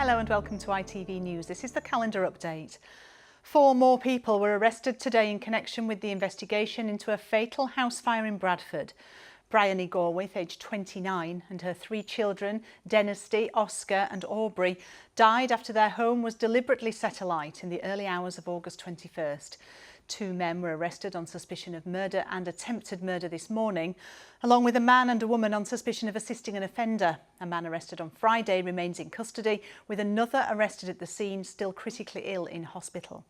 Hello and welcome to ITV News. This is the calendar update. 4 more people were arrested today in connection with the investigation into a fatal house fire in Bradford. Bryony Gorwith, aged 29, and her 3 children, Dennisty, Oscar and Aubrey, died after their home was deliberately set alight in the early hours of August 21st. 2 men were arrested on suspicion of murder and attempted murder this morning, along with a man and a woman on suspicion of assisting an offender. A man arrested on Friday remains in custody, with another arrested at the scene, still critically ill in hospital.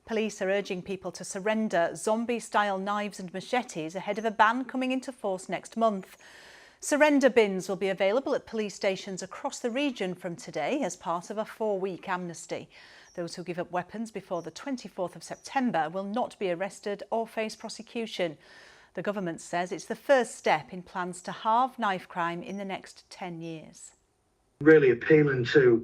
Police are urging people to surrender zombie-style knives and machetes ahead of a ban coming into force next month. Surrender bins will be available at police stations across the region from today as part of a 4-week amnesty. Those who give up weapons before the 24th of September will not be arrested or face prosecution. The government says it's the first step in plans to halve knife crime in the next 10 years. Really appealing to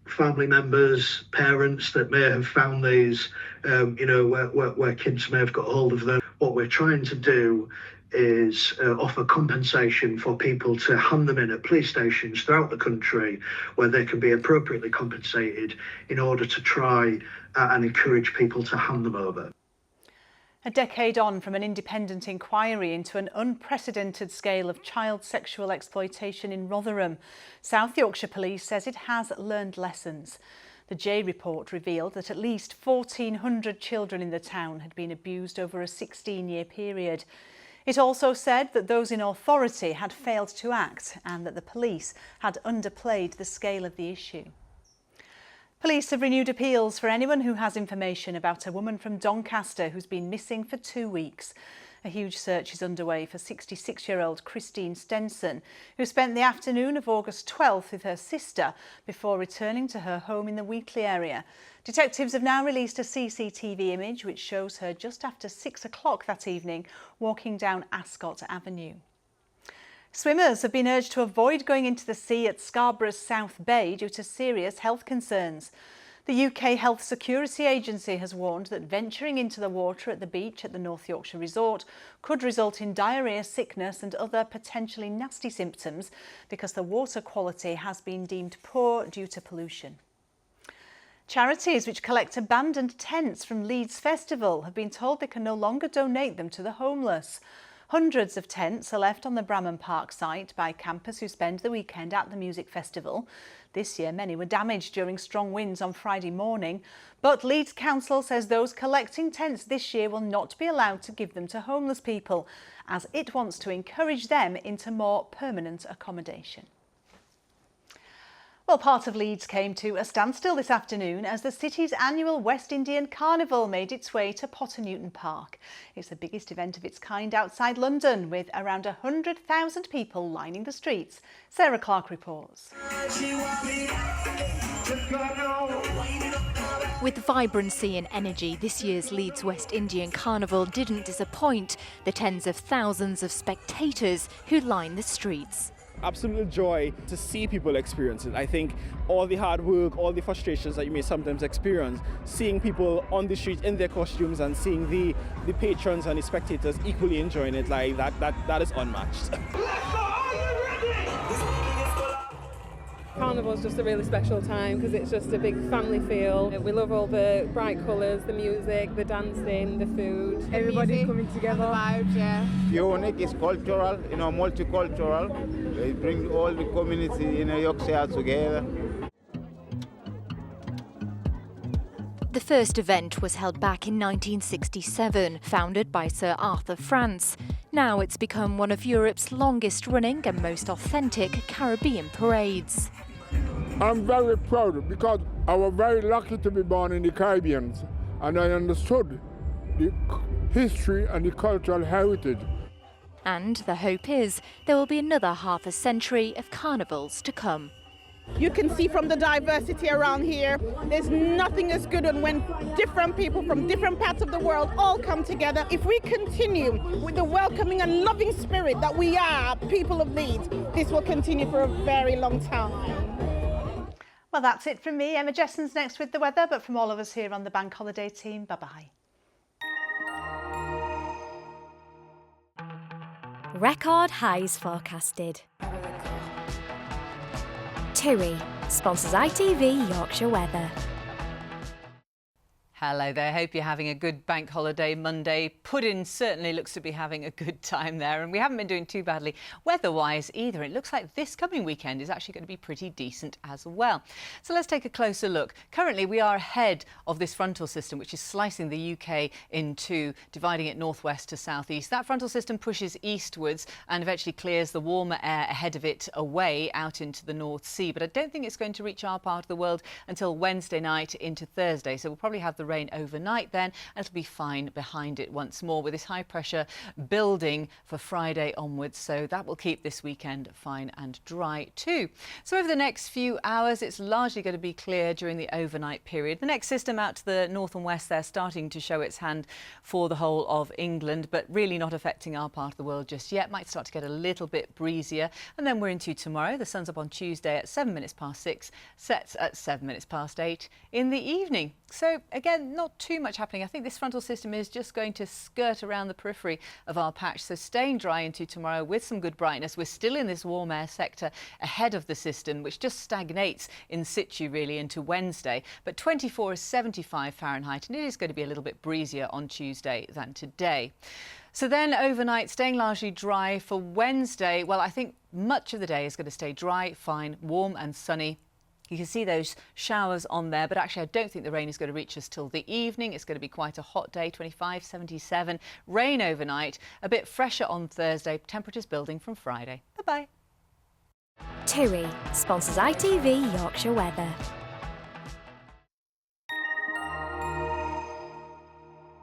family members, parents that may have found these, where kids may have got hold of them. What we're trying to do is offer compensation for people to hand them in at police stations throughout the country where they can be appropriately compensated in order to try and encourage people to hand them over. A decade on from an independent inquiry into an unprecedented scale of child sexual exploitation in Rotherham, South Yorkshire Police says it has learned lessons. The J report revealed that at least 1,400 children in the town had been abused over a 16-year period. It also said that those in authority had failed to act and that the police had underplayed the scale of the issue. Police have renewed appeals for anyone who has information about a woman from Doncaster who's been missing for 2 weeks. A huge search is underway for 66-year-old Christine Stenson, who spent the afternoon of August 12th with her sister before returning to her home in the Wheatley area. Detectives have now released a CCTV image which shows her just after 6 o'clock that evening walking down Ascot Avenue. Swimmers have been urged to avoid going into the sea at Scarborough's South Bay due to serious health concerns. The UK Health Security Agency has warned that venturing into the water at the beach at the North Yorkshire resort could result in diarrhoea, sickness and other potentially nasty symptoms because the water quality has been deemed poor due to pollution. Charities which collect abandoned tents from Leeds Festival have been told they can no longer donate them to the homeless. Hundreds of tents are left on the Bramham Park site by campers who spend the weekend at the music festival. This year, many were damaged during strong winds on Friday morning, but Leeds Council says those collecting tents this year will not be allowed to give them to homeless people, as it wants to encourage them into more permanent accommodation. Well, part of Leeds came to a standstill this afternoon as the city's annual West Indian Carnival made its way to Potter Newton Park. It's the biggest event of its kind outside London, with around 100,000 people lining the streets. Sarah Clark reports. With vibrancy and energy, this year's Leeds West Indian Carnival didn't disappoint the tens of thousands of spectators who line the streets. Absolute joy to see people experience it. I think all the hard work, all the frustrations that you may sometimes experience, seeing people on the streets in their costumes and seeing the patrons and the spectators equally enjoying it, like that is unmatched. Carnival is just a really special time because it's just a big family feel. We love all the bright colours, the music, the dancing, the food. Everybody's coming together. The vibes, yeah. Unique is cultural, multicultural. They bring all the community in Yorkshire together. The first event was held back in 1967, founded by Sir Arthur France. Now it's become one of Europe's longest running and most authentic Caribbean parades. I'm very proud because I was very lucky to be born in the Caribbean and I understood the history and the cultural heritage. And the hope is there will be another half a century of carnivals to come. You can see from the diversity around here, there's nothing as good as when different people from different parts of the world all come together. If we continue with the welcoming and loving spirit that we are, people of Leeds, this will continue for a very long time. Well, that's it from me. Emma Jesson's next with the weather, but from all of us here on the Bank Holiday team, bye-bye. Record highs forecasted. Tui, sponsors ITV Yorkshire Weather. Hello there, hope you're having a good bank holiday Monday. Puddin certainly looks to be having a good time there, and we haven't been doing too badly weather-wise either. It looks like this coming weekend is actually going to be pretty decent as well. So let's take a closer look. Currently we are ahead of this frontal system which is slicing the UK in two, dividing it northwest to southeast. That frontal system pushes eastwards and eventually clears the warmer air ahead of it away out into the North Sea, but I don't think it's going to reach our part of the world until Wednesday night into Thursday, so we'll probably have the rain overnight then, and it'll be fine behind it once more with this high pressure building for Friday onwards, so that will keep this weekend fine and dry too. So over the next few hours it's largely going to be clear during the overnight period. The next system out to the north and west there starting to show its hand for the whole of England, but really not affecting our part of the world just yet. Might start to get a little bit breezier, and then we're into tomorrow. The sun's up on Tuesday at 7 minutes past 6, sets at 7 minutes past 8 in the evening. So again, not too much happening. I think this frontal system is just going to skirt around the periphery of our patch, so staying dry into tomorrow with some good brightness. We're still in this warm air sector ahead of the system, which just stagnates in situ really into Wednesday, but 24 is 75 Fahrenheit, and it is going to be a little bit breezier on Tuesday than today. So then overnight, staying largely dry for Wednesday. Well, I think much of the day is going to stay dry, fine, warm and sunny. You can see those showers on there, but actually I don't think the rain is going to reach us till the evening. It's going to be quite a hot day, 25, 77. Rain overnight, a bit fresher on Thursday, temperatures building from Friday. Bye-bye. TUI sponsors ITV Yorkshire Weather.